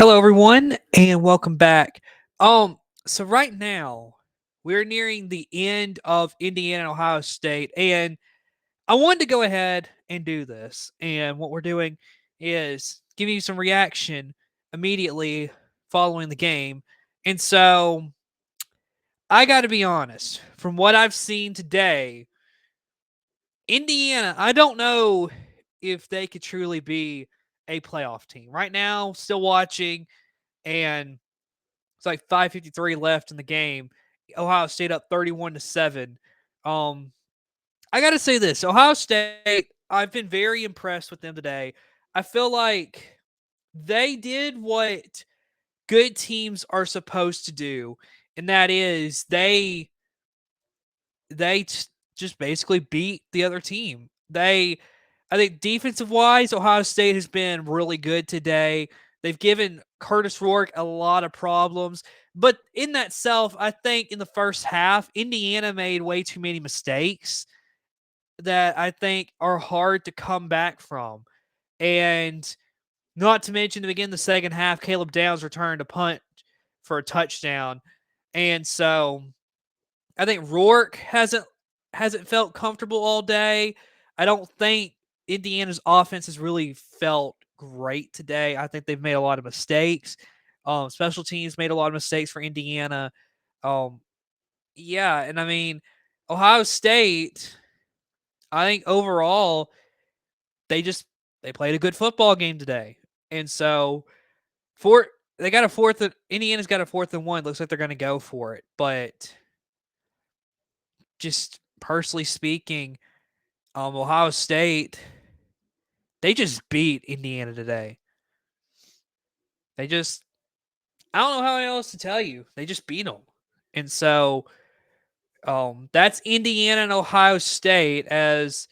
Hello, everyone, and welcome back. So right now we're nearing the end of Indiana and Ohio State, and I wanted to go ahead and do this. And what we're doing is giving you some reaction immediately following the game. And so I got to be honest, from what I've seen today, Indiana, I don't know if they could truly be a playoff team. Right now, still watching, and it's like 5:53 left in the game. Ohio State up 31-7. Um, I got to say this: Ohio State. I've been very impressed with them today. I feel like they did what good teams are supposed to do, and that is they just basically beat the other team. I think defensive wise, Ohio State has been really good today. They've given Curtis Rourke a lot of problems, but in that self, I think in the first half, Indiana made way too many mistakes that I think are hard to come back from. And not to mention, to begin the second half, Caleb Downs returned a punt for a touchdown. And so I think Rourke hasn't felt comfortable all day. I don't think Indiana's offense has really felt great today. I think they've made a lot of mistakes. Special teams made a lot of mistakes for Indiana. Um, yeah, and I mean, Ohio State. I think overall they just they played a good football game today, and so for they got a fourth. Indiana's got a 4th and 1. Looks like they're going to go for it, but just personally speaking, Ohio State, they just beat Indiana today. They just, I don't know how else to tell you. They just beat them. And so that's Indiana and Ohio State as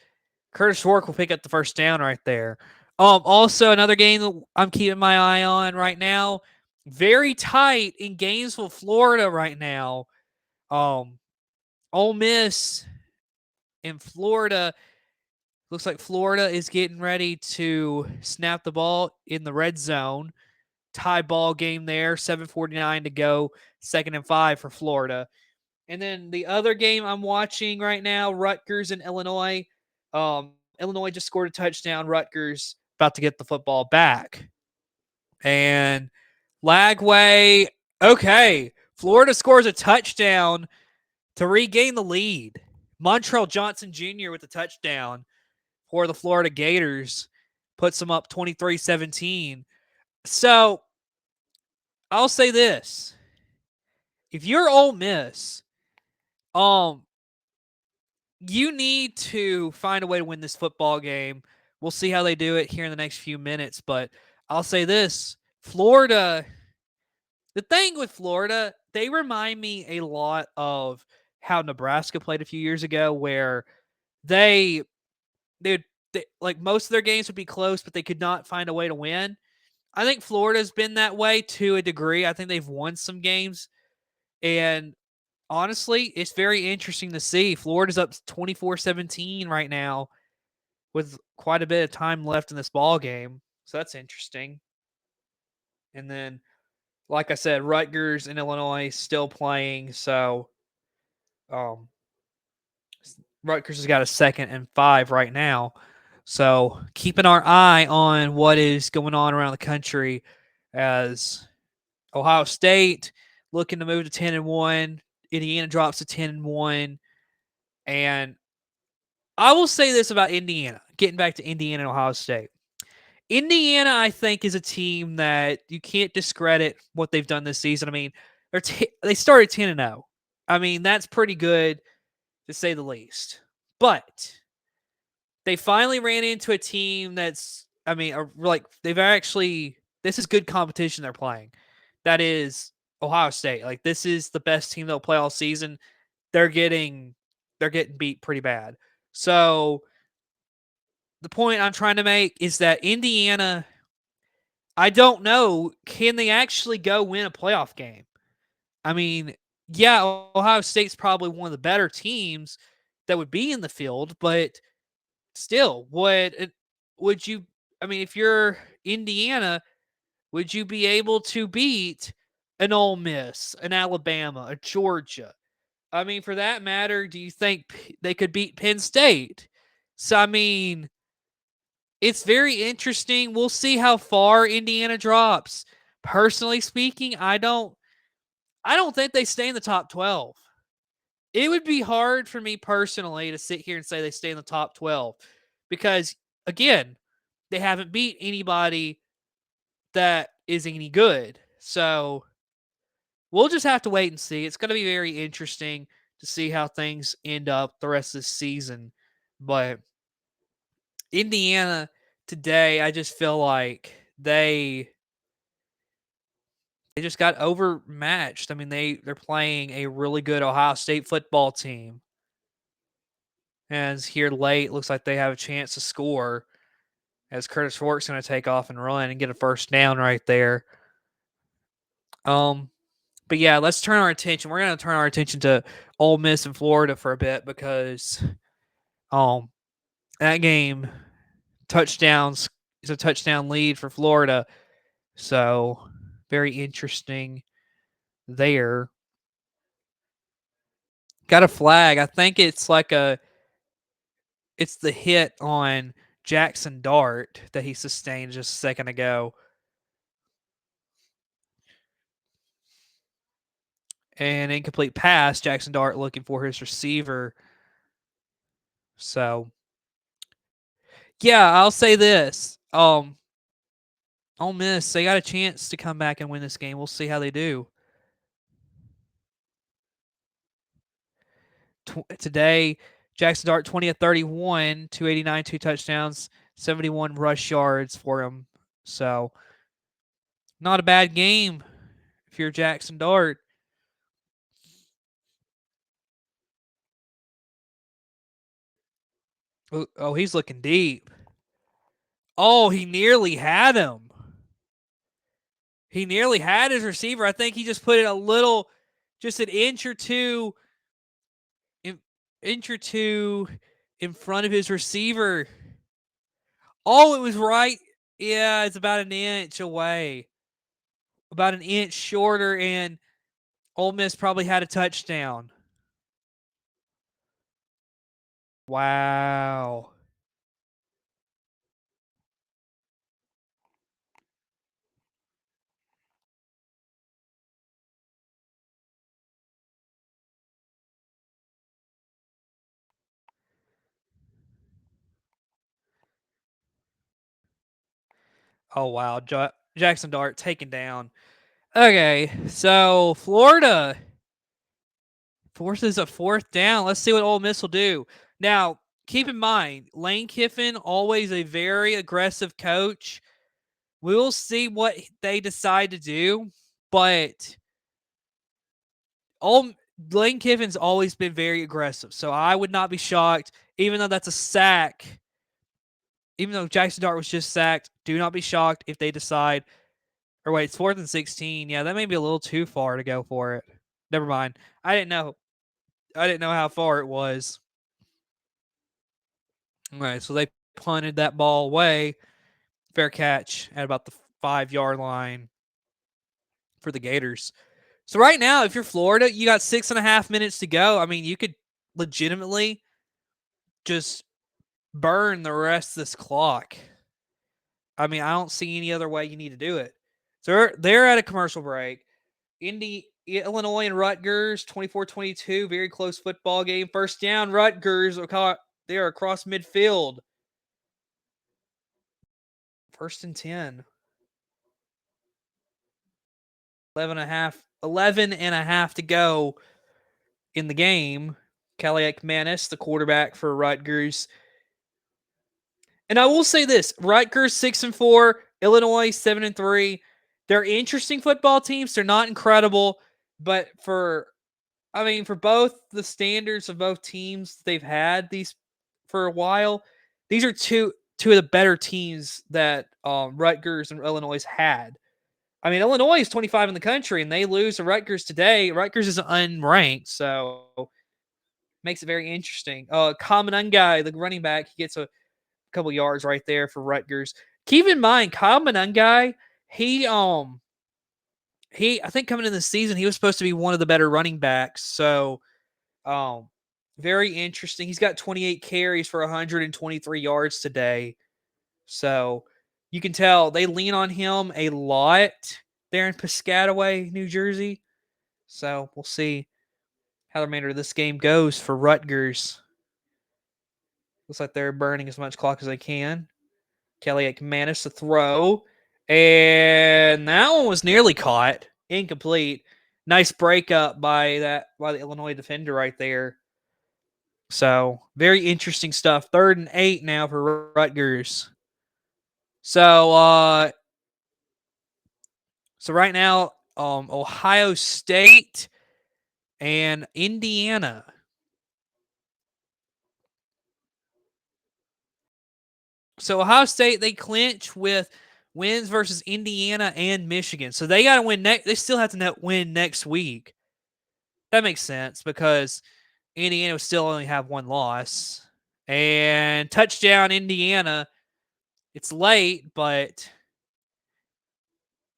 Curtis Rourke will pick up the first down right there. Also, another game that I'm keeping my eye on right now, very tight in Gainesville, Florida right now. Um, Ole Miss in Florida. Looks like Florida is getting ready to snap the ball in the red zone. Tie ball game there, 7:49 to go, 2nd and 5 for Florida. And then the other game I'm watching right now, Rutgers and Illinois. Illinois just scored a touchdown. Rutgers about to get the football back. And Lagway, okay. Florida scores a touchdown to regain the lead. Montrell Johnson Jr. with the touchdown for the Florida Gators puts them up 23-17. So I'll say this. If you're Ole Miss, um, you need to find a way to win this football game. We'll see how they do it here in the next few minutes, but I'll say this. Florida, the thing with Florida, they remind me a lot of how Nebraska played a few years ago where they they like most of their games would be close, but they could not find a way to win. I think Florida's been that way to a degree. I think they've won some games. And honestly, it's very interesting to see. Florida's up 24-17 right now with quite a bit of time left in this ball game. So that's interesting. And then, like I said, Rutgers and Illinois still playing. So um, Rutgers has got a 2nd and 5 right now. So keeping our eye on what is going on around the country as Ohio State looking to move to 10-1. Indiana drops to 10-1. And I will say this about Indiana, getting back to Indiana and Ohio State. Indiana, I think, is a team that you can't discredit what they've done this season. I mean, they started 10-0. I mean, that's pretty good to say the least. But they finally ran into a team that's, I mean, like they've actually, this is good competition they're playing. That is Ohio State. Like, this is the best team they'll play all season. They're getting beat pretty bad. So the point I'm trying to make is that Indiana, I don't know, can they actually go win a playoff game? I mean, yeah, Ohio State's probably one of the better teams that would be in the field, but still, would you? I mean, if you're Indiana, Would you be able to beat an Ole Miss, an Alabama, a Georgia? I mean, for that matter, do you think they could beat Penn State? So, I mean, it's very interesting. We'll see how far Indiana drops. Personally speaking, I don't think they stay in the top 12. It would be hard for me personally to sit here and say they stay in the top 12 because again, they haven't beat anybody that is any good. So, we'll just have to wait and see. It's going to be very interesting to see how things end up the rest of the season. But Indiana today, I just feel like they just got overmatched. I mean, they're playing a really good Ohio State football team. And here late, looks like they have a chance to score as Curtis Fork's going to take off and run and get a first down right there. Um, but yeah, let's turn our attention. We're going to turn our attention to Ole Miss and Florida for a bit because that game touchdowns is a touchdown lead for Florida. So very interesting there. Got a flag. I think it's it's the hit on Jackson Dart that he sustained just a second ago. An incomplete pass. Jackson Dart looking for his receiver. So yeah, I'll say this. Ole Miss, they got a chance to come back and win this game. We'll see how they do. Today, Jackson Dart 20 of 31, 289, 2 touchdowns, 71 rush yards for him. So, not a bad game if you're Jackson Dart. Oh, he's looking deep. Oh, he nearly had him. He nearly had his receiver. I think he just put it a little, just an inch or two, inch or two in front of his receiver. Oh, it was right. Yeah, it's about an inch away. About an inch shorter, and Ole Miss probably had a touchdown. Wow. Oh, wow. Jackson Dart taken down. Okay, so Florida forces a fourth down. Let's see what Ole Miss will do. Now, keep in mind, Lane Kiffin, always a very aggressive coach. We'll see what they decide to do, but Ole, Lane Kiffin's always been very aggressive. So I would not be shocked, even though that's a sack. Even though Jackson Dart was just sacked, do not be shocked if they decide. Or wait, it's 4th and 16. Yeah, that may be a little too far to go for it. Never mind. I didn't know. I didn't know how far it was. All right, so they punted that ball away. Fair catch at about the 5-yard line for the Gators. So right now, if you're Florida, you got 6.5 minutes to go. I mean, you could legitimately just burn the rest of this clock. I mean, I don't see any other way you need to do it. So they're at a commercial break. Illinois and Rutgers, 24-22, very close football game. First down, Rutgers. They are across midfield. 1st and 10. 11 and a half to go in the game. Kaliak Manis, the quarterback for Rutgers. And I will say this: Rutgers 6-4, Illinois 7-3. They're interesting football teams. They're not incredible, but for both the standards of both teams they've had these for a while, these are two of the better teams that Rutgers and Illinois had. I mean, Illinois is 25 in the country, and they lose to Rutgers today. Rutgers is unranked, so makes it very interesting. Kamanungai, the running back, he gets a couple yards right there for Rutgers. Keep in mind, Kyle Monungai he he I think coming in the season he was supposed to be one of the better running backs. So um very interesting. He's got 28 carries for 123 yards today. So you can tell they lean on him a lot there in Piscataway, New Jersey. So we'll see how the remainder of this game goes for Rutgers. Looks like they're burning as much clock as they can. Kelly managed to throw, and that one was nearly caught, incomplete. Nice breakup by the Illinois defender right there. So very interesting stuff. 3rd and 8 now for Rutgers. So so right now, Ohio State and Indiana. So Ohio State they clinch with wins versus Indiana and Michigan. So they got to win next. They still have to win next week. That makes sense because Indiana will still only have one loss. And touchdown Indiana. It's late, but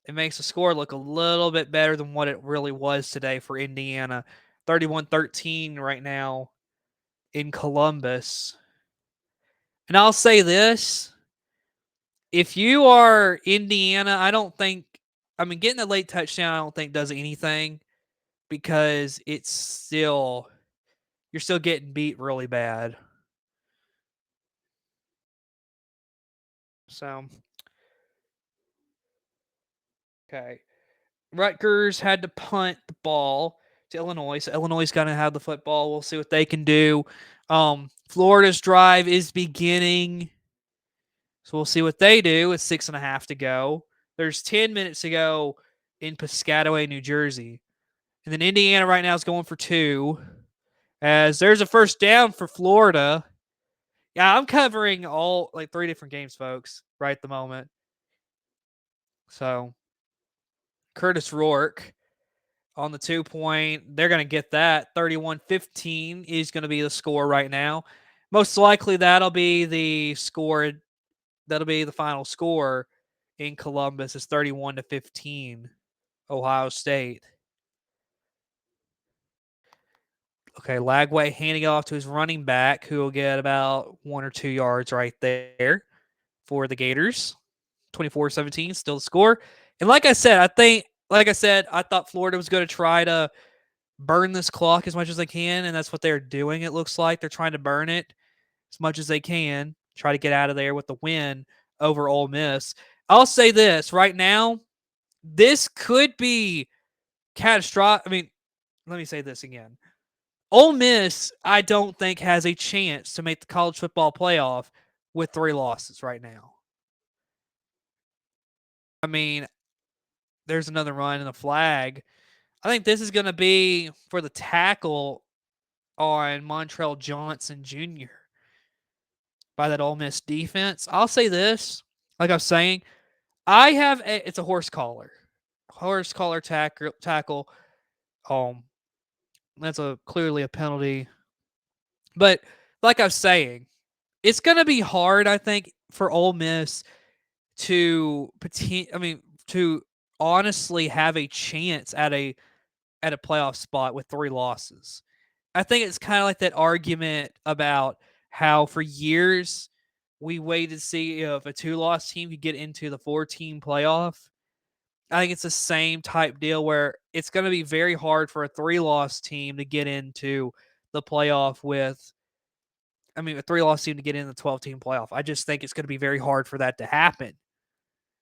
it makes the score look a little bit better than what it really was today for Indiana. 31-13 right now in Columbus. And I'll say this, if you are Indiana, getting a late touchdown I don't think does anything because you're still getting beat really bad. So, okay. Rutgers had to punt the ball to Illinois. So Illinois is going to have the football. We'll see what they can do. Florida's drive is beginning. So we'll see what they do with 6.5 to go. There's 10 minutes to go in Piscataway, New Jersey. And then Indiana right now is going for 2. As there's a first down for Florida. Yeah, I'm covering all 3 different games, folks, right at the moment. So Curtis Rourke on the 2-point. They're going to get that. 31-15 is going to be the score right now. Most likely that'll be the score. That'll be the final score in Columbus is 31-15, Ohio State. Okay, Lagway handing it off to his running back, who will get about 1 or 2 yards right there for the Gators. 24-17, still the score. And like I said, I thought Florida was going to try to burn this clock as much as they can, and that's what they're doing, it looks like. They're trying to burn it as much as they can, try to get out of there with the win over Ole Miss. I'll say this right now, this could be catastrophic. Let me say this again. Ole Miss, I don't think, has a chance to make the college football playoff with 3 losses right now. I mean, there's another run in the flag. I think this is going to be for the tackle on Montrell Johnson Jr. by that Ole Miss defense. I'll say this, like I was saying, it's a horse collar tackle. That's clearly a penalty. But like I was saying, it's going to be hard, I think, for Ole Miss to honestly have a chance at a playoff spot with 3 losses. I think it's kind of like that argument about how for years we waited to see if a 2-loss team could get into the 4-team playoff. I think it's the same type deal where it's going to be very hard for a 3-loss team to get into the playoff a 3-loss team to get in the 12-team playoff. I just think it's going to be very hard for that to happen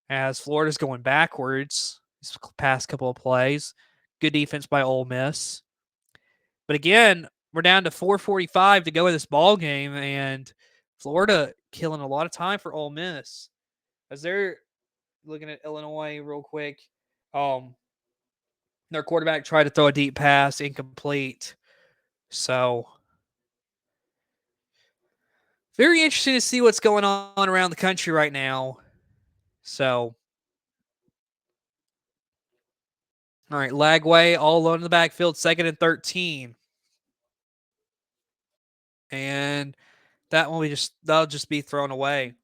as Florida's going backwards this past couple of plays. Good defense by Ole Miss. But again, we're down to 4:45 to go in this ball game, and Florida killing a lot of time for Ole Miss. As they're looking at Illinois real quick, their quarterback tried to throw a deep pass, incomplete. So very interesting to see what's going on around the country right now. So, all right, Lagway all alone in the backfield, 2nd and 13. And that'll just be thrown away.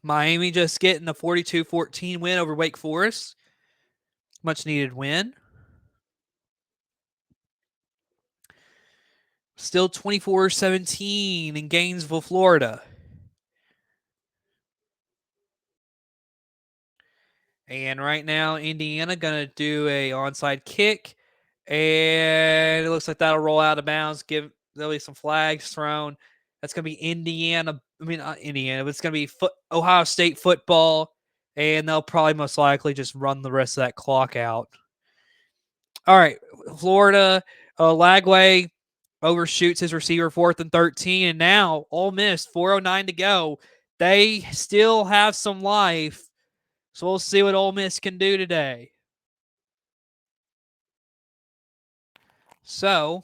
Miami just getting a 42-14 win over Wake Forest. Much needed win. Still 24-17 in Gainesville, Florida. And right now, Indiana going to do a onside kick. And it looks like that'll roll out of bounds. There'll be some flags thrown. That's going to be Indiana. I mean, not Indiana, but it's going to be Ohio State football. And they'll probably most likely just run the rest of that clock out. All right, Florida, Lagway overshoots his receiver 4th and 13. And now, Ole Miss, 4:09 to go. They still have some life. So we'll see what Ole Miss can do today. So,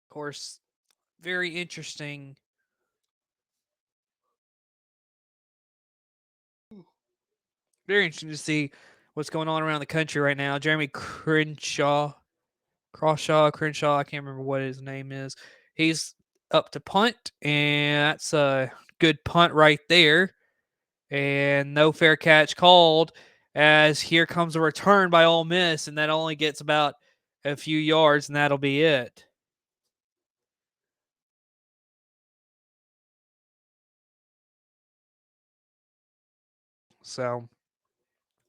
of course, very interesting. Very interesting to see what's going on around the country right now. Jeremy Crenshaw, I can't remember what his name is. He's up to punt, and that's a good punt right there. And no fair catch called, as here comes a return by Ole Miss, and that only gets about a few yards, and that'll be it. So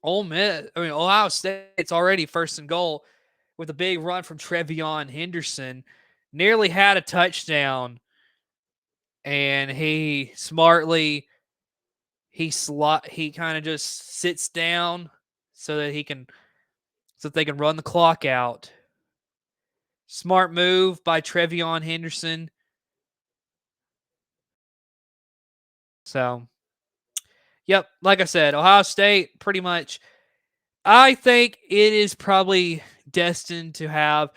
Ohio State's already 1st and goal with a big run from Trevion Henderson. Nearly had a touchdown, and he smartly he kind of just sits down so that they can run the clock out. Smart move by Trevion Henderson. So, yep, like I said, Ohio State pretty much. I think it is probably destined to have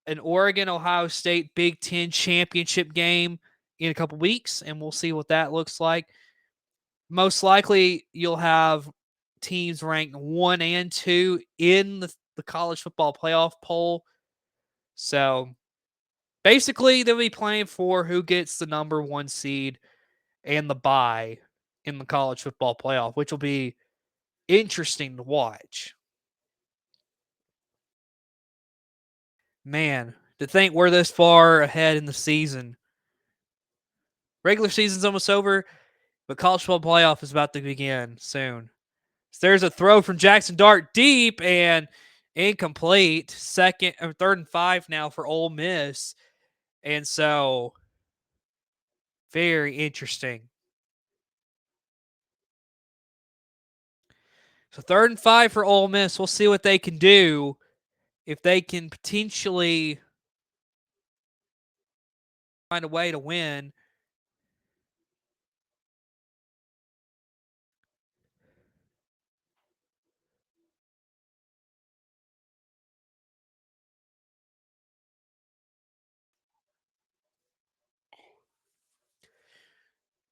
an Oregon Ohio State Big Ten championship game in a couple weeks, and we'll see what that looks like. Most likely, you'll have teams ranked 1 and 2 in the college football playoff poll. So basically, they'll be playing for who gets the number 1 seed and the bye in the college football playoff, which will be interesting to watch. Man, to think we're this far ahead in the season. Regular season's almost over, but college football playoff is about to begin soon. So there's a throw from Jackson Dart deep and incomplete. 3rd and 5 now for Ole Miss. And so, very interesting. So 3rd and 5 for Ole Miss. We'll see what they can do if they can potentially find a way to win.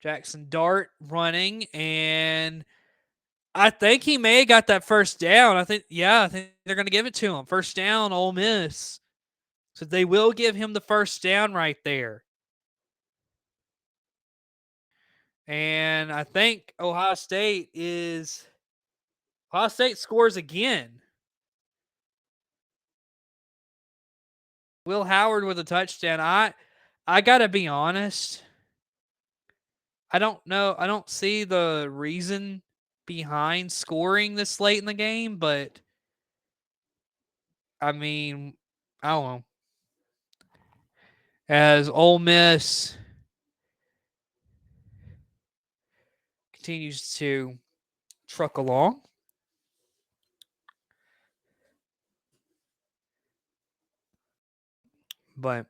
Jackson Dart running, and I think he may have got that first down. I think they're going to give it to him. First down, Ole Miss. So they will give him the first down right there. And I think Ohio State scores again. Will Howard with a touchdown. I got to be honest. I don't know. I don't see the reason behind scoring this late in the game, but I mean, I don't know. As Ole Miss continues to truck along. But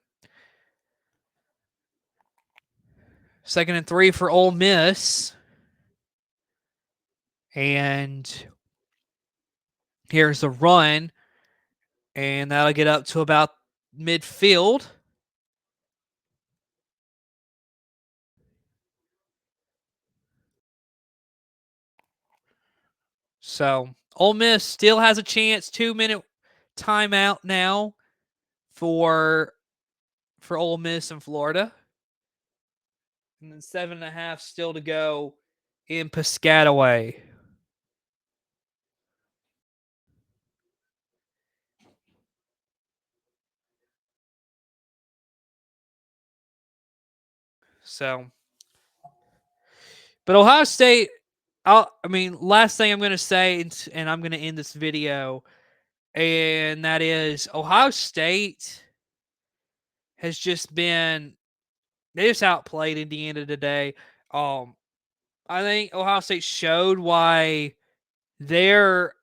2nd and 3 for Ole Miss. And here's the run. And that'll get up to about midfield. So Ole Miss still has a chance. 2-minute timeout now for Ole Miss in Florida. and then 7.5 still to go in Piscataway. So, but Ohio State, last thing I'm going to say, and I'm going to end this video, and that is Ohio State has just been, they just outplayed Indiana today. Um, I think Ohio State showed why they're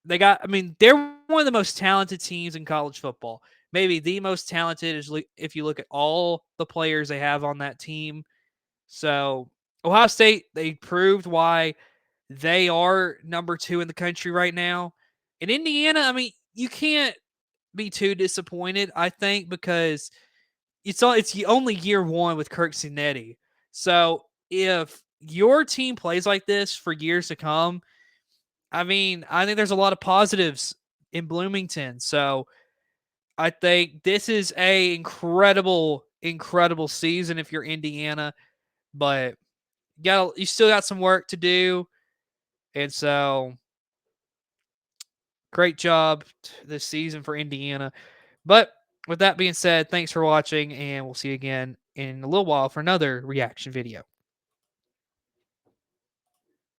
they're one of the most talented teams in college football. Maybe the most talented is if you look at all the players they have on that team. So Ohio State, they proved why they are number 2 in the country right now. In Indiana, you can't be too disappointed, I think, because it's only year 1 with Kirk Cinetti. So if your team plays like this for years to come, I think there's a lot of positives in Bloomington. So I think this is a incredible, incredible season if you're Indiana, but you still got some work to do. And so great job this season for Indiana. But with that being said, thanks for watching, and we'll see you again in a little while for another reaction video.